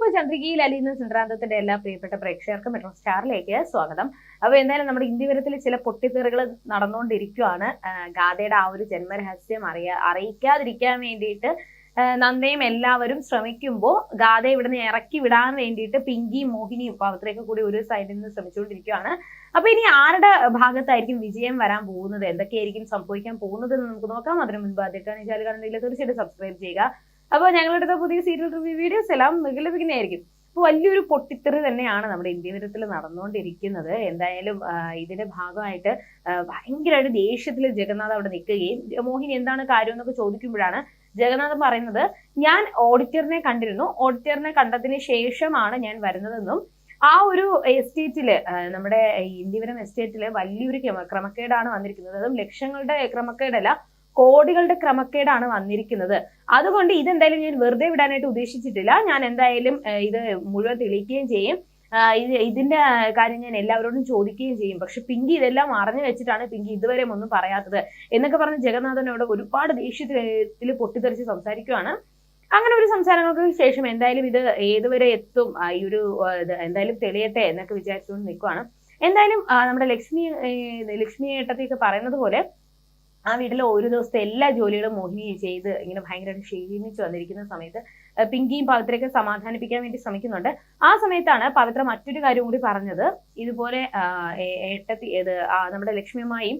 അപ്പോൾ ചന്ദ്രികയിൽ അലിയുന്ന ചന്ദ്രാന്തത്തിന്റെ എല്ലാ പ്രിയപ്പെട്ട പ്രേക്ഷകർക്കും മെട്രോ സ്റ്റാറിലേക്ക് സ്വാഗതം. അപ്പോൾ എന്തായാലും നമ്മുടെ ഇന്ത്യവരത്തിൽ ചില പൊട്ടിത്തെറികൾ നടന്നുകൊണ്ടിരിക്കുകയാണ്. ഗാഥയുടെ ആ ഒരു ജന്മരഹസ്യം അറിയിക്കാതിരിക്കാൻ വേണ്ടിയിട്ട് നന്ദയും എല്ലാവരും ശ്രമിക്കുമ്പോൾ ഗാഥ ഇവിടുന്ന് ഇറക്കി വിടാൻ വേണ്ടിയിട്ട് പിങ്കിയും മോഹിനിയും പവിത്രയൊക്കെ കൂടി ഒരു സൈഡിൽ നിന്ന് ശ്രമിച്ചുകൊണ്ടിരിക്കുകയാണ്. അപ്പൊ ഇനി ആരുടെ ഭാഗത്തായിരിക്കും വിജയം വരാൻ പോകുന്നത്, എന്തൊക്കെയായിരിക്കും സംഭവിക്കാൻ പോകുന്നത് എന്ന് നമുക്ക് നോക്കാം. അതിനു മുൻപ് ആദ്യമായിട്ടാണ് ചാനൽ കാണുന്നതെങ്കിൽ തീർച്ചയായിട്ടും സബ്സ്ക്രൈബ് ചെയ്യുക. അപ്പോൾ ഞങ്ങളുടെ പുതിയ സീരിയൽ റിവ്യൂ വീഡിയോസ് എല്ലാം ലഭിക്കുന്നതായിരിക്കും. അപ്പോൾ വലിയൊരു പൊട്ടിത്തെറി തന്നെയാണ് നമ്മുടെ ഇന്ത്യവരത്തിൽ നടന്നുകൊണ്ടിരിക്കുന്നത്. എന്തായാലും ഇതിന്റെ ഭാഗമായിട്ട് ഭയങ്കരമായിട്ട് ദേഷ്യത്തിൽ ജഗന്നാഥ് അവിടെ നിൽക്കുകയും മോഹിനി എന്താണ് കാര്യം എന്നൊക്കെ ചോദിക്കുമ്പോഴാണ് ജഗന്നാഥൻ പറയുന്നത്, ഞാൻ ഓഡിറ്ററിനെ കണ്ടിരുന്നു, ഓഡിറ്ററിനെ കണ്ടതിന് ശേഷമാണ് ഞാൻ വരുന്നതെന്നും ആ ഒരു എസ്റ്റേറ്റില് നമ്മുടെ ഇന്ത്യവരം എസ്റ്റേറ്റില് വലിയൊരു ക്രമക്കേടാണ് വന്നിരിക്കുന്നത്. അതും ലക്ഷങ്ങളുടെ ക്രമക്കേടല്ല, കോടികളുടെ ക്രമക്കേടാണ് വന്നിരിക്കുന്നത്. അതുകൊണ്ട് ഇതെന്തായാലും ഞാൻ വെറുതെ വിടാനായിട്ട് ഉദ്ദേശിച്ചിട്ടില്ല. ഞാൻ എന്തായാലും ഇത് മുഴുവൻ തെളിയിക്കുകയും ചെയ്യും. ഇതിന്റെ കാര്യം ഞാൻ എല്ലാവരോടും ചോദിക്കുകയും ചെയ്യും. പക്ഷെ പിങ്കി ഇതെല്ലാം അറിഞ്ഞു വെച്ചിട്ടാണ് പിങ്കി ഇതുവരെ ഒന്നും പറയാത്തത് എന്നൊക്കെ പറഞ്ഞ് ജഗന്നാഥനോട് ഒരുപാട് ദേഷ്യത്തിൽ പൊട്ടിത്തെറിച്ച് സംസാരിക്കുകയാണ്. അങ്ങനെ ഒരു സംസാരങ്ങൾക്ക് ശേഷം എന്തായാലും ഇത് ഏതുവരെ എത്തും, ഈ ഒരു എന്തായാലും തെളിയട്ടെ എന്നൊക്കെ വിചാരിച്ചുകൊണ്ട് നിൽക്കുവാണ്. എന്തായാലും നമ്മുടെ ലക്ഷ്മി ഏട്ടത്തിയൊക്കെ പറയുന്നത് പോലെ ആ വീട്ടിലെ ഒരു ദിവസത്തെ എല്ലാ ജോലികളും മോഹിനി ചെയ്ത് ഇങ്ങനെ ഭയങ്കരമായിട്ട് ക്ഷീണിച്ച് വന്നിരിക്കുന്ന സമയത്ത് പിങ്കിയും പവിത്രയൊക്കെ സമാധാനിപ്പിക്കാൻ വേണ്ടി ശ്രമിക്കുന്നുണ്ട്. ആ സമയത്താണ് പവിത്ര മറ്റൊരു കാര്യം കൂടി പറഞ്ഞത്. ഇതുപോലെ ഏട്ടത്തി നമ്മുടെ ലക്ഷ്മിയുമായും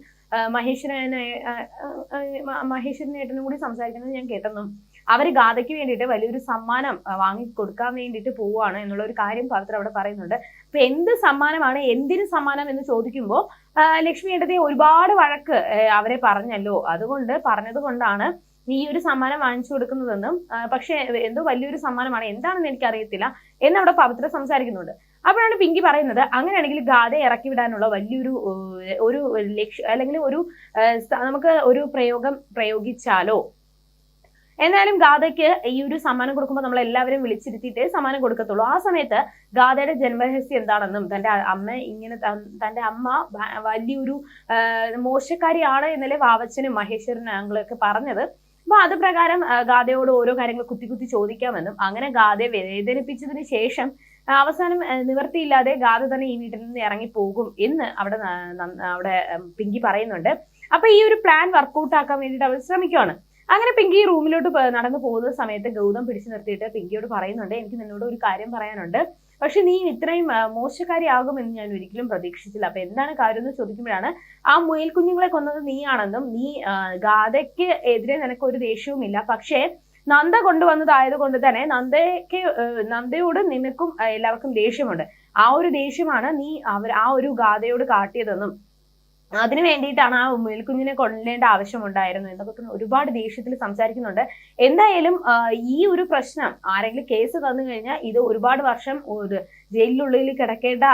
മഹേശ്വരനേട്ടനും കൂടി സംസാരിക്കുന്നത് ഞാൻ കേട്ടെന്നും അവര് ഗാഥയ്ക്ക് വേണ്ടിയിട്ട് വലിയൊരു സമ്മാനം വാങ്ങി കൊടുക്കാൻ വേണ്ടിയിട്ട് പോവുകയാണ് എന്നുള്ള ഒരു കാര്യം പവിത്ര അവിടെ പറയുന്നുണ്ട്. അപ്പൊ എന്ത് സമ്മാനമാണ്, എന്തിനു സമ്മാനം എന്ന് ചോദിക്കുമ്പോൾ ലക്ഷ്മി ഏട്ടത്തെ ഒരുപാട് വഴക്ക് അവരെ പറഞ്ഞല്ലോ, പറഞ്ഞത് കൊണ്ടാണ് ഈ ഒരു സമ്മാനം വാങ്ങിച്ചു കൊടുക്കുന്നതെന്നും പക്ഷെ എന്തോ വലിയൊരു സമ്മാനമാണ്, എന്താണെന്ന് എനിക്കറിയത്തില്ല എന്നവിടെ പവിത്ര സംസാരിക്കുന്നുണ്ട്. അപ്പോഴാണ് പിങ്കി പറയുന്നത്, അങ്ങനെയാണെങ്കിൽ ഗാഥയെ ഇറക്കി വിടാനുള്ള വലിയൊരു ലക്ഷ്യം അല്ലെങ്കിൽ നമുക്ക് ഒരു പ്രയോഗിച്ചാലോ. എന്നാലും ഗാഥയ്ക്ക് ഈ ഒരു സമ്മാനം കൊടുക്കുമ്പോൾ നമ്മൾ എല്ലാവരും വിളിച്ചിരുത്തിയിട്ടേ സമ്മാനം കൊടുക്കത്തുള്ളൂ. ആ സമയത്ത് ഗാഥയുടെ ജന്മരഹസ്യം എന്താണെന്നും തന്റെ അമ്മ വലിയൊരു മോശക്കാരിയാണ് എന്നല്ലേ വാവച്ചനും മഹേശ്വരനും ആംഗിളൊക്കെ പറഞ്ഞത്. അപ്പൊ അത് പ്രകാരം ഗാഥയോട് ഓരോ കാര്യങ്ങൾ കുത്തി ചോദിക്കാമെന്നും അങ്ങനെ ഗാഥയെ വേദനിപ്പിച്ചതിന് ശേഷം അവസാനം നിവർത്തിയില്ലാതെ ഗാഥ തന്നെ ഈ വീട്ടിൽ നിന്ന് ഇറങ്ങി പോകും എന്ന് അവിടെ പിങ്കി പറയുന്നുണ്ട്. അപ്പൊ ഈ ഒരു പ്ലാൻ വർക്കൗട്ട് ആക്കാൻ വേണ്ടിയിട്ട് അവർ ശ്രമിക്കുകയാണ്. അങ്ങനെ പിങ്കി റൂമിലോട്ട് നടന്നു പോകുന്ന സമയത്ത് ഗൗതം പിടിച്ചു നിർത്തിയിട്ട് പിങ്കിയോട് പറയുന്നുണ്ട്, എനിക്ക് നിന്നോട് ഒരു കാര്യം പറയാനുണ്ട്, പക്ഷെ നീ ഇത്രയും മോശക്കാരിയാകുമെന്ന് ഞാൻ ഒരിക്കലും പ്രതീക്ഷിച്ചില്ല. അപ്പൊ എന്താണ് കാര്യം എന്ന് ചോദിക്കുമ്പോഴാണ് ആ മുയൽ കുഞ്ഞുങ്ങളെ കൊന്നത് നീയാണെന്നും നീ ഗാഥയ്ക്ക് എതിരെ നിനക്ക് ഒരു ദേഷ്യവുമില്ല, പക്ഷേ നന്ദ കൊണ്ടുവന്നതായത് കൊണ്ട് തന്നെ നന്ദയോട് നിനക്കും എല്ലാവർക്കും ദേഷ്യമുണ്ട്. ആ ഒരു ദേഷ്യമാണ് നീ ആ ഒരു ഗാഥയോട് കാട്ടിയതെന്നും അതിനു വേണ്ടിയിട്ടാണ് ആ മുയൽക്കുഞ്ഞിനെ കൊല്ലേണ്ട ആവശ്യമുണ്ടായിരുന്നു എന്നൊക്കെ ഒരുപാട് ദേഷ്യത്തിൽ സംസാരിക്കുന്നുണ്ട്. എന്തായാലും ഈ ഒരു പ്രശ്നം ആരെങ്കിലും കേസ് തന്നു കഴിഞ്ഞാൽ ഇത് ഒരുപാട് വർഷം ജയിലിനുള്ളിൽ കിടക്കേണ്ട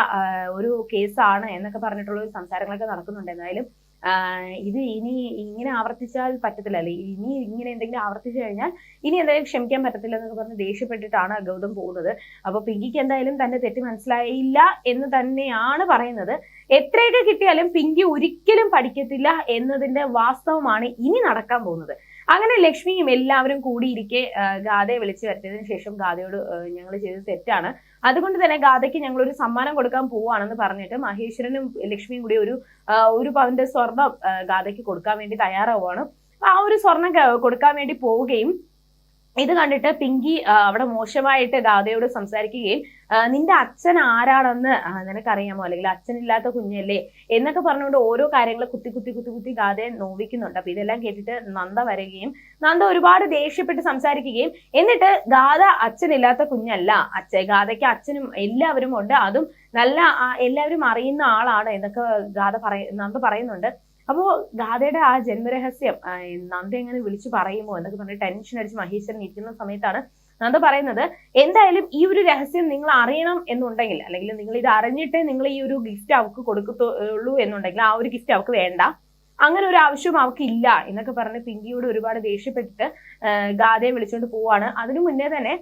ഒരു കേസാണ് എന്നൊക്കെ പറഞ്ഞിട്ടുള്ള ഒരു സംസാരങ്ങളൊക്കെ നടക്കുന്നുണ്ട്. എന്തായാലും ഇത് ഇനി ഇങ്ങനെ ആവർത്തിച്ചാൽ പറ്റത്തില്ല, അല്ലെ ഇനി ഇങ്ങനെ എന്തെങ്കിലും ആവർത്തിച്ചു കഴിഞ്ഞാൽ ഇനി എന്തായാലും ക്ഷമിക്കാൻ പറ്റത്തില്ല എന്നൊക്കെ പറഞ്ഞ് ദേഷ്യപ്പെട്ടിട്ടാണ് ഗൗതം പോകുന്നത്. അപ്പൊ പിങ്കിക്ക് എന്തായാലും തന്റെ തെറ്റ് മനസ്സിലായില്ല എന്ന് തന്നെയാണ് പറയുന്നത്. എത്രയൊക്കെ കിട്ടിയാലും പിങ്കി ഒരിക്കലും പഠിക്കത്തില്ല എന്നതിന്റെ വാസ്തവമാണ് ഇനി നടക്കാൻ പോകുന്നത്. അങ്ങനെ ലക്ഷ്മിയും എല്ലാവരും കൂടിയിരിക്കെ ഗാഥയെ വിളിച്ചു വരുത്തിയതിനു ശേഷം ഗാഥയോട് ഞങ്ങൾ ചെയ്തത് തെറ്റാണ്, അതുകൊണ്ട് തന്നെ ഗാഥയ്ക്ക് ഞങ്ങൾ ഒരു സമ്മാനം കൊടുക്കാൻ പോവാണെന്ന് പറഞ്ഞിട്ട് മഹേശ്വരനും ലക്ഷ്മിയും കൂടി ഒരു പവന്റെ സ്വർണം ഗാഥയ്ക്ക് കൊടുക്കാൻ വേണ്ടി തയ്യാറാവുകയാണ്. ആ ഒരു സ്വർണം കൊടുക്കാൻ വേണ്ടി പോവുകയും ഇത് കണ്ടിട്ട് പിങ്കി അവിടെ മോശമായിട്ട് ഗാഥയോട് സംസാരിക്കുകയും നിന്റെ അച്ഛൻ ആരാണെന്ന് നിനക്കറിയാമോ, അല്ലെങ്കിൽ അച്ഛനില്ലാത്ത കുഞ്ഞല്ലേ എന്നൊക്കെ പറഞ്ഞുകൊണ്ട് ഓരോ കാര്യങ്ങൾ കുത്തി ഗാഥയെ നോവിക്കുന്നുണ്ട്. അപ്പൊ ഇതെല്ലാം കേട്ടിട്ട് നന്ദ വരികയും നന്ദ ഒരുപാട് ദേഷ്യപ്പെട്ട് സംസാരിക്കുകയും എന്നിട്ട് ഗാഥ അച്ഛനില്ലാത്ത കുഞ്ഞല്ല, ഗാഥയ്ക്ക് അച്ഛനും എല്ലാവരും ഉണ്ട്, അതും നല്ല എല്ലാവരും അറിയുന്ന ആളാണ് എന്നൊക്കെ നന്ദ പറയുന്നുണ്ട്. അപ്പോ ഗാഥയുടെ ആ ജന്മരഹസ്യം നന്ദ എങ്ങനെ വിളിച്ചു പറയുമോ എന്നൊക്കെ പറഞ്ഞ് ടെൻഷൻ അടിച്ച് മഹേശ്വരൻ ഇരിക്കുന്ന സമയത്താണ് നന്ദ പറയുന്നത്, എന്തായാലും ഈ ഒരു രഹസ്യം നിങ്ങൾ അറിയണം എന്നുണ്ടെങ്കിൽ, അല്ലെങ്കിൽ നിങ്ങൾ ഇത് അറിഞ്ഞിട്ടേ നിങ്ങൾ ഈ ഒരു ഗിഫ്റ്റ് അവർക്ക് കൊടുക്കത്തുള്ളൂ എന്നുണ്ടെങ്കിൽ ആ ഒരു ഗിഫ്റ്റ് അവർക്ക് വേണ്ട, അങ്ങനെ ഒരു ആവശ്യവും അവർക്ക് ഇല്ല എന്നൊക്കെ പറഞ്ഞ് പിങ്കിയോട് ഒരുപാട് ദേഷ്യപ്പെട്ടിട്ട് ഗാഥയെ വിളിച്ചുകൊണ്ട് പോവാണ്. അതിനു മുന്നേ തന്നെ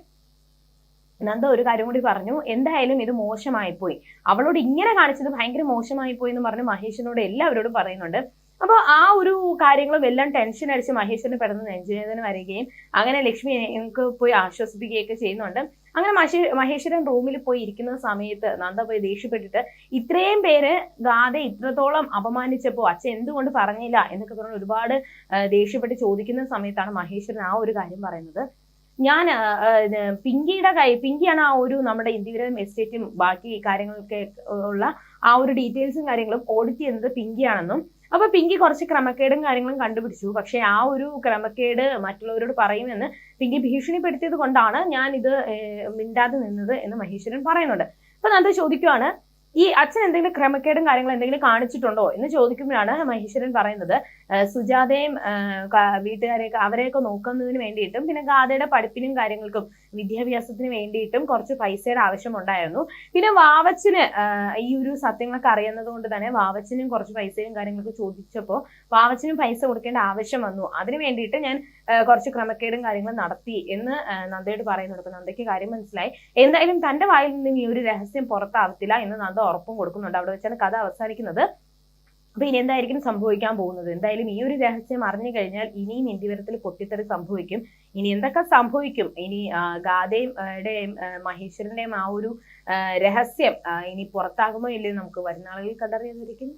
നന്ദ ഒരു കാര്യം കൂടി പറഞ്ഞു, എന്തായാലും ഇത് മോശമായിപ്പോയി, അവളോട് ഇങ്ങനെ കാണിച്ചത് ഭയങ്കര മോശമായിപ്പോയി എന്ന് പറഞ്ഞ് മഹേഷിനോട് എല്ലാവരോടും പറയുന്നുണ്ട്. അപ്പോൾ ആ ഒരു കാര്യങ്ങളും എല്ലാം ടെൻഷൻ അടിച്ച് മഹേശ്വരന് പെട്ടെന്ന് നെഞ്ചുവേദന വരികയും അങ്ങനെ ലക്ഷ്മി എനിക്ക് പോയി ആശ്വസിപ്പിക്കുകയൊക്കെ ചെയ്യുന്നുണ്ട്. അങ്ങനെ മഹേശ്വരൻ റൂമിൽ പോയി ഇരിക്കുന്ന സമയത്ത് നന്ദ പോയി ദേഷ്യപ്പെട്ടിട്ട് ഇത്രയും പേര് ഗാഥയെ ഇത്രത്തോളം അപമാനിച്ചപ്പോൾ അച്ഛൻ എന്തുകൊണ്ട് പറഞ്ഞില്ല എന്നൊക്കെ പറഞ്ഞ് ഒരുപാട് ദേഷ്യപ്പെട്ട് ചോദിക്കുന്ന സമയത്താണ് മഹേശ്വരൻ ആ ഒരു കാര്യം പറയുന്നത്. ഞാൻ പിങ്കിയാണ് ആ ഒരു നമ്മുടെ ഇന്ദിവരം എസ്റ്റേറ്റും ബാക്കി കാര്യങ്ങളൊക്കെ ഉള്ള ആ ഒരു ഡീറ്റെയിൽസും കാര്യങ്ങളും ഓഡിറ്റ് ചെയ്യുന്നത് പിങ്കിയാണെന്നും അപ്പൊ പിങ്കി കുറച്ച് ക്രമക്കേടും കാര്യങ്ങളും കണ്ടുപിടിച്ചു. പക്ഷെ ആ ഒരു ക്രമക്കേട് മറ്റുള്ളവരോട് പറയുമെന്ന് പിങ്കി ഭീഷണിപ്പെടുത്തിയത് കൊണ്ടാണ് ഞാൻ ഇത് മിണ്ടാതെ നിന്നത് എന്ന് മഹേശ്വരൻ പറയുന്നുണ്ട്. അപ്പൊ നന്ദ ചോദിക്കുവാണ്, ഈ അച്ഛൻ എന്തെങ്കിലും ക്രമക്കേടും കാര്യങ്ങളും എന്തെങ്കിലും കാണിച്ചിട്ടുണ്ടോ എന്ന് ചോദിക്കുമ്പോഴാണ് മഹേശ്വരൻ പറയുന്നത്, സുജാതയും വീട്ടുകാരെയൊക്കെ അവരെയൊക്കെ നോക്കുന്നതിന് വേണ്ടിയിട്ടും പിന്നെ ഗാഥയുടെ പഠിപ്പിനും കാര്യങ്ങൾക്കും വിദ്യാഭ്യാസത്തിന് വേണ്ടിയിട്ടും കുറച്ച് പൈസയുടെ ആവശ്യമുണ്ടായിരുന്നു. പിന്നെ വാവച്ചന് ഈ ഒരു സത്യങ്ങളൊക്കെ അറിയുന്നത് കൊണ്ട് തന്നെ വാവച്ചനും കുറച്ച് പൈസയും കാര്യങ്ങളൊക്കെ ചോദിച്ചപ്പോൾ വാവച്ചനും പൈസ കൊടുക്കേണ്ട ആവശ്യം വന്നു. അതിന് വേണ്ടിയിട്ട് ഞാൻ കുറച്ച് ക്രമക്കേടും കാര്യങ്ങളും നടത്തി എന്ന് നന്ദയോട് പറയുന്നുണ്ട്. അപ്പൊ നന്ദയ്ക്ക് കാര്യം മനസ്സിലായി. എന്തായാലും തന്റെ വായിൽ നിന്നും ഈ ഒരു രഹസ്യം പുറത്താവത്തില്ല എന്ന് നന്ദ ഉറപ്പും കൊടുക്കുന്നുണ്ട്. അവിടെ വെച്ചാണ് കഥ അവസാനിക്കുന്നത്. അപ്പൊ ഇനി എന്തായിരിക്കും സംഭവിക്കാൻ പോകുന്നത്? എന്തായാലും ഈ ഒരു രഹസ്യം അറിഞ്ഞു കഴിഞ്ഞാൽ ഇനിയും ഇന്ദിവരത്തിൽ പൊട്ടിത്തെറി സംഭവിക്കും. ഇനി എന്തൊക്കെ സംഭവിക്കും? ഇനി ഗാഥയുടെയും മഹേശ്വരന്റെയും ആ ഒരു രഹസ്യം ഇനി പുറത്താകുമോ ഇല്ലയോ നമുക്ക് വരുന്ന ആളുകളിൽ കണ്ടറിയാതിരിക്കും.